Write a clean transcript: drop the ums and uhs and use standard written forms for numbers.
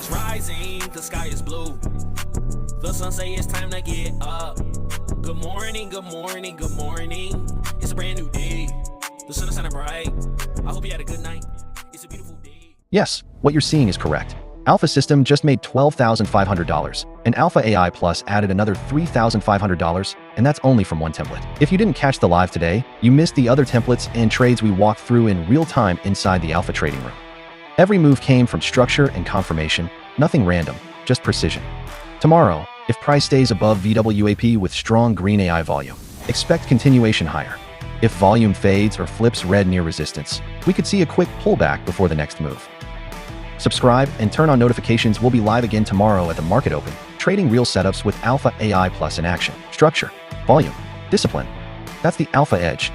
is rising, the sky is blue. The sun say it's time to get up. Good morning, good morning, good morning. It's a brand new day. The sun is shining bright. I hope you had a good night. It's a beautiful day. Yes, what you're seeing is correct. Alpha System just made $12,500, and Alpha AI Plus added another $3,500, and that's only from one template. If you didn't catch the live today, you missed the other templates and trades we walked through in real time inside the Alpha trading room. Every move came from structure and confirmation, nothing random, just precision. Tomorrow, if price stays above VWAP with strong green AI volume, expect continuation higher. If volume fades or flips red near resistance, we could see a quick pullback before the next move. Subscribe and turn on notifications. We'll be live again tomorrow at the market open, trading real setups with Alpha AI Plus in action. Structure, volume, discipline. That's the Alpha Edge.